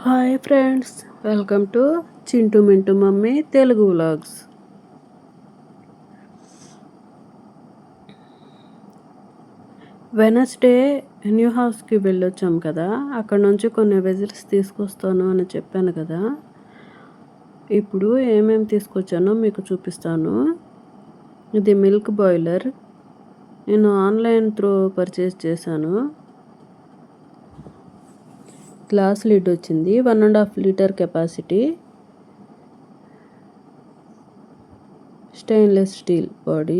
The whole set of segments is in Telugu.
Hi friends, welcome to Chintu Mintu mummy Telugu vlogs. Wednesday new హౌస్కి వెళ్ళొచ్చాం కదా, అక్కడ నుంచి కొన్ని వెజిల్స్ తీసుకొస్తాను అని చెప్పాను కదా. ఇప్పుడు ఏమేమి తీసుకొచ్చానో మీకు చూపిస్తాను. ఇది మిల్క్ బాయిలర్, నేను ఆన్లైన్ త్రూ పర్చేస్ చేశాను. గ్లాస్ లిడ్ వచ్చింది, 1.5 litre capacity, stainless steel body.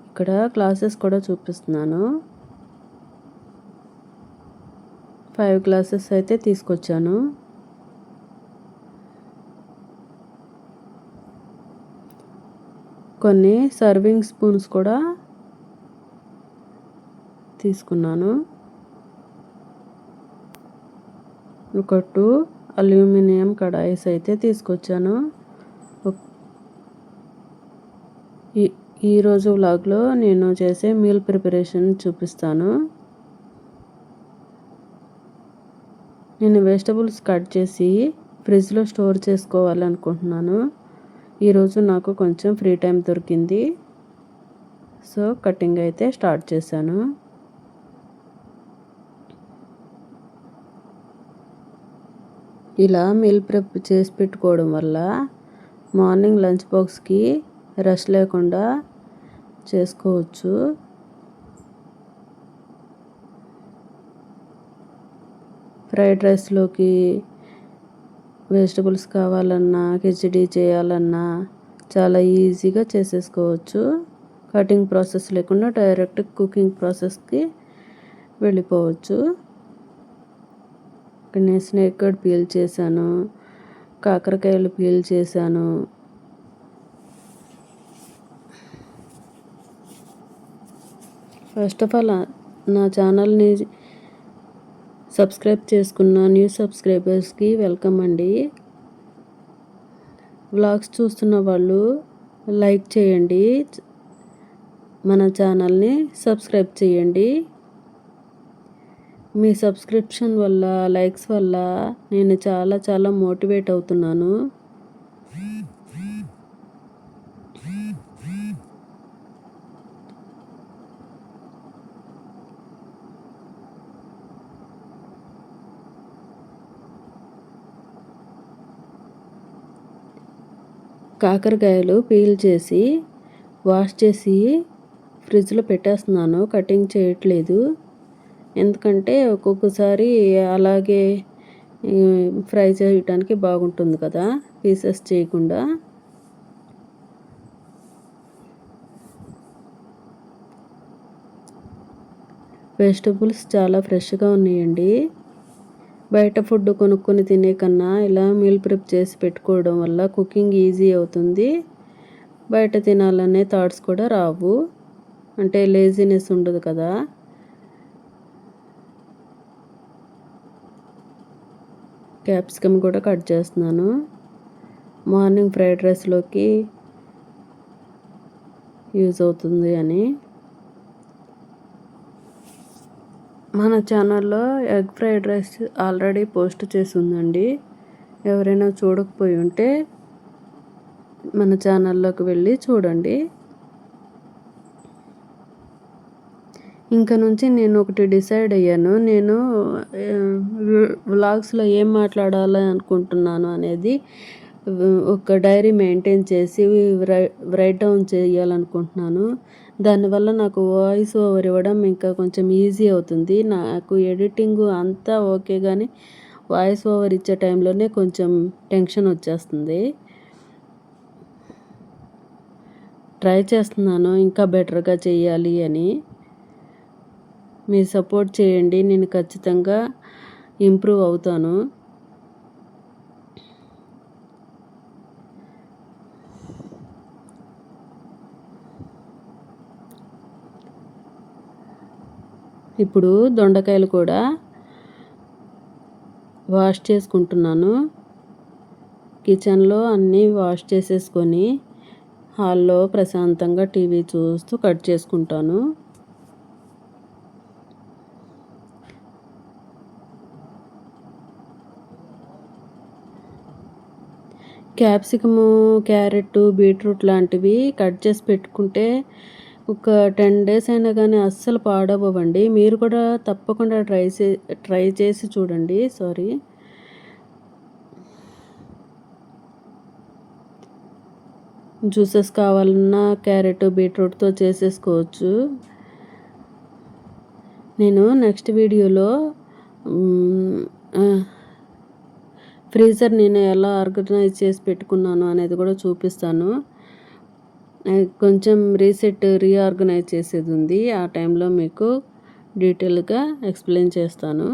ఇక్కడ గ్లాసెస్ కూడా చూపిస్తున్నాను. 5 గ్లాసెస్ అయితే తీసుకొచ్చాను. కొన్ని సర్వింగ్ స్పూన్స్ కూడా తీసుకున్నాను. ఒక 2 అల్యూమినియం కడాయిస్ అయితే తీసుకొచ్చాను. ఈరోజు వ్లాగ్లో నేను చేసే మీల్ ప్రిపరేషన్ చూపిస్తాను. నేను వెజిటబుల్స్ కట్ చేసి ఫ్రిడ్జ్లో స్టోర్ చేసుకోవాలనుకుంటున్నాను. ఈరోజు నాకు కొంచెం ఫ్రీ టైం దొరికింది, సో కటింగ్ అయితే స్టార్ట్ చేశాను. ఇలా మీల్ ప్రెప్ చేసి పెట్టుకోవడం వల్ల మార్నింగ్ లంచ్ బాక్స్కి రష్ లేకుండా చేసుకోవచ్చు. ఫ్రైడ్ రైస్లోకి వెజిటబుల్స్ కావాలన్నా, కిచిడి చేయాలన్నా చాలా ఈజీగా చేసేసుకోవచ్చు. కటింగ్ ప్రాసెస్ లేకుండా డైరెక్ట్ కుకింగ్ ప్రాసెస్కి వెళ్ళిపోవచ్చు. ఇక్కడ నేను స్నేక్ కట్ పీల్ చేశాను, కాకరకాయలు పీల్ చేశాను. ఫస్ట్ ఆఫ్ ఆల్ నా ఛానల్ని సబ్స్క్రైబ్ చేసుకున్న న్యూ సబ్స్క్రైబర్స్కి వెల్కమ్ అండి. వ్లాగ్స్ చూస్తున్న వాళ్ళు లైక్ చేయండి, మన ఛానల్ని సబ్స్క్రైబ్ చేయండి. మీ సబ్స్క్రిప్షన్ వల్ల, లైక్స్ వల్ల నేను చాలా మోటివేట్ అవుతున్నాను. కాకరకాయలు పీల్ చేసి వాష్ చేసి ఫ్రిడ్జ్లో పెట్టేస్తున్నాను, కటింగ్ చేయట్లేదు. ఎందుకంటే ఒక్కొక్కసారి అలాగే ఫ్రై చేయడానికి బాగుంటుంది కదా, పీసెస్ చేయకుండా. వెజిటబుల్స్ చాలా ఫ్రెష్గా ఉన్నాయండి. బయట ఫుడ్ కొనుక్కొని తినే కన్నా ఇలా మీల్ ప్రిప్ చేసి పెట్టుకోవడం వల్ల కుకింగ్ ఈజీ అవుతుంది. బయట తినాలనే థాట్స్ కూడా రావు, అంటే లేజినెస్ ఉండదు కదా. క్యాప్సికమ్ కూడా కట్ చేస్తున్నాను, మార్నింగ్ ఫ్రైడ్ రైస్లోకి యూజ్ అవుతుంది అని. మన ఛానల్లో egg fried rice already post చేసి ఉందండి. ఎవరైనా చూడకపోయి ఉంటే మన ఛానల్లోకి వెళ్ళి చూడండి. ఇంకా నుంచి నేను ఒకటి డిసైడ్ అయ్యాను, నేను వ్లాగ్స్లో ఏం మాట్లాడాలి అనుకుంటున్నాను అనేది ఒక డైరీ మెయింటైన్ చేసి రైట్ డౌన్ చేయాలనుకుంటున్నాను. దానివల్ల నాకు వాయిస్ ఓవర్ ఇవ్వడం ఇంకా కొంచెం ఈజీ అవుతుంది. నాకు ఎడిటింగ్ అంతా ఓకే, కానీ వాయిస్ ఓవర్ ఇచ్చే టైంలోనే కొంచెం టెన్షన్ వచ్చేస్తుంది. ట్రై చేస్తున్నాను ఇంకా బెటర్గా చేయాలి అని. మీరు సపోర్ట్ చేయండి, నేను ఖచ్చితంగా ఇంప్రూవ్ అవుతాను. ఇప్పుడు దొండకాయలు కూడా వాష్ చేసుకుంటున్నాను. కిచెన్లో అన్నీ వాష్ చేసేసుకొని హాల్లో ప్రశాంతంగా టీవీ చూస్తూ కట్ చేసుకుంటాను. క్యాప్సికము, క్యారెట్, బీట్రూట్ లాంటివి కట్ చేసి పెట్టుకుంటే ఒక 10 డేస్ అయినా కానీ అస్సలు పాడవ్వండి. మీరు కూడా తప్పకుండా ట్రై చేసి చూడండి. జ్యూసెస్ కావాలన్నా క్యారెట్, బీట్రూట్‌తో చేసేసుకోవచ్చు. నేను నెక్స్ట్ వీడియోలో ఫ్రీజర్ నేను ఎలా ఆర్గనైజ్ చేసి పెట్టుకున్నాను అనేది కూడా చూపిస్తాను. కొంచెం రీఆర్గనైజ్ చేసేది ఉంది. ఆ టైంలో మీకు డీటెయిల్గా ఎక్స్ప్లెయిన్ చేస్తాను.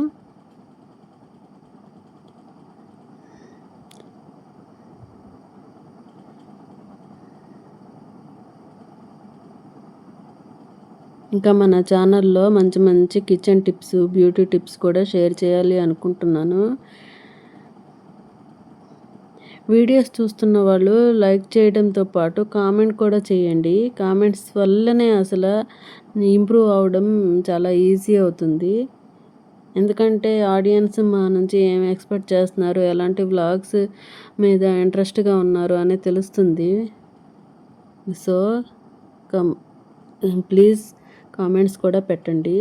ఇంకా మన ఛానల్లో మంచి మంచి కిచెన్ టిప్స్, బ్యూటీ టిప్స్ కూడా షేర్ చేయాలి అనుకుంటున్నాను. వీడియోస్ చూస్తున్న వాళ్ళు లైక్ చేయడంతో పాటు కామెంట్ కూడా చేయండి. కామెంట్స్ వల్లనే అసలు ఇంప్రూవ్ అవ్వడం చాలా ఈజీ అవుతుంది. ఎందుకంటే ఆడియన్స్ మా నుంచి ఏం ఎక్స్పెక్ట్ చేస్తున్నారు, ఎలాంటి వ్లాగ్స్ మీద ఇంట్రెస్ట్గా ఉన్నారు అని తెలుస్తుంది. సో ప్లీజ్ కామెంట్స్ కూడా పెట్టండి.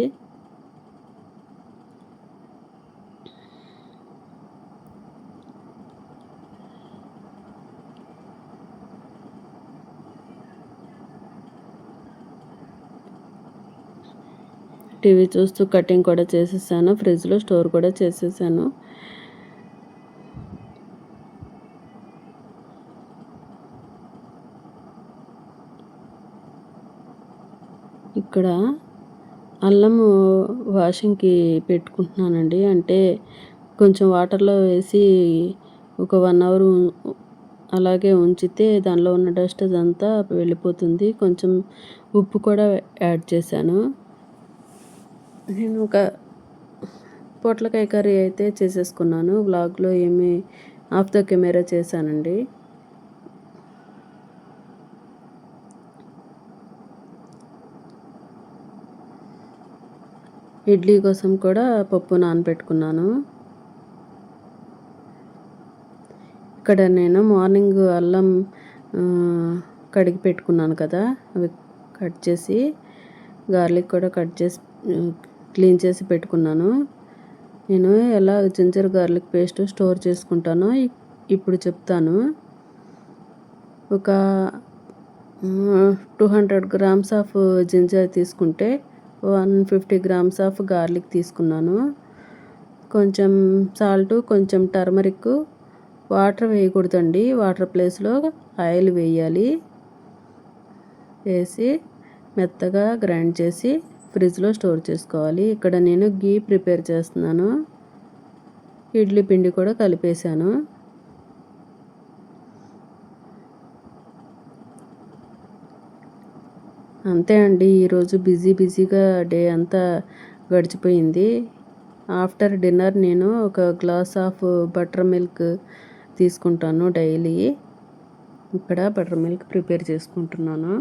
టీవీ చూస్తూ కటింగ్ కూడా చేసేసాను. ఫ్రిడ్జ్లో స్టోర్ కూడా చేసేసాను. ఇక్కడ అల్లము వాషింగ్కి పెట్టుకుంటున్నానండి. అంటే కొంచెం వాటర్లో వేసి ఒక 1 అవర్ అలాగే ఉంచితే దానిలో ఉన్న డస్ట్ అదంతా వెళ్ళిపోతుంది. కొంచెం ఉప్పు కూడా యాడ్ చేశాను. నేను ఒక పొట్లకాయ కర్రీ అయితే చేసేసుకున్నాను. వ్లాగ్లో ఏమి ఆఫ్ ద కెమెరా చేశానండి. ఇడ్లీ కోసం కూడా పప్పు నానబెట్టుకున్నాను. ఇక్కడ నేను మార్నింగ్ అల్లం కడిగి పెట్టుకున్నాను కదా, అవి కట్ చేసి గార్లిక్ కూడా కట్ చేసి క్లీన్ చేసి పెట్టుకున్నాను. నేను ఎలా జింజర్ గార్లిక్ పేస్ట్ స్టోర్ చేసుకుంటానో ఇప్పుడు చెప్తాను. ఒక 200 గ్రామ్స్ ఆఫ్ జింజర్ తీసుకుంటే 150 గ్రామ్స్ ఆఫ్ గార్లిక్ తీసుకున్నాను. కొంచెం సాల్ట్, కొంచెం టర్మరిక్, వాటర్ వేయకూడదండి. వాటర్ ప్లేస్లో ఆయిల్ వేయాలి. వేసి మెత్తగా గ్రైండ్ చేసి ఫ్రిడ్జ్లో స్టోర్ చేసుకోవాలి. ఇక్కడ నేను గీ ప్రిపేర్ చేస్తున్నాను. ఇడ్లీ పిండి కూడా కలిపేశాను. అంతే అండి, ఈరోజు బిజీగా డే అంతా గడిచిపోయింది. ఆఫ్టర్ డిన్నర్ నేను ఒక గ్లాస్ ఆఫ్ బటర్ మిల్క్ తీసుకుంటాను డైలీ. ఇక్కడ బటర్ మిల్క్ ప్రిపేర్ చేసుకుంటున్నాను.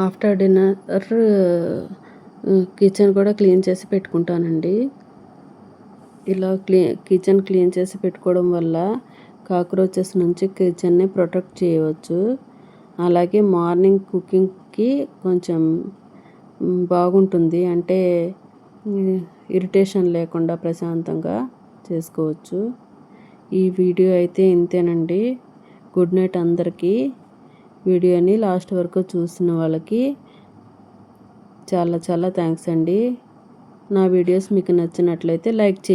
ఆఫ్టర్ డిన్నర్ కిచెన్ కూడా క్లీన్ చేసి పెట్టుకుంటానండి. ఇలా కిచెన్ క్లీన్ చేసి పెట్టుకోవడం వల్ల కాక్రోచెస్ నుంచి కిచెన్ని ప్రొటెక్ట్ చేయవచ్చు. అలాగే మార్నింగ్ కుకింగ్కి కొంచెం బాగుంటుంది. అంటే ఇరిటేషన్ లేకుండా ప్రశాంతంగా చేసుకోవచ్చు. ఈ వీడియో అయితే ఇంతేనండి. గుడ్ నైట్ అందరికీ. వీడియోని లాస్ట్ వరకు చూసిన వాళ్ళకి చాలా థ్యాంక్స్ అండి. నా వీడియోస్ మీకు నచ్చినట్లయితే లైక్ చేయండి.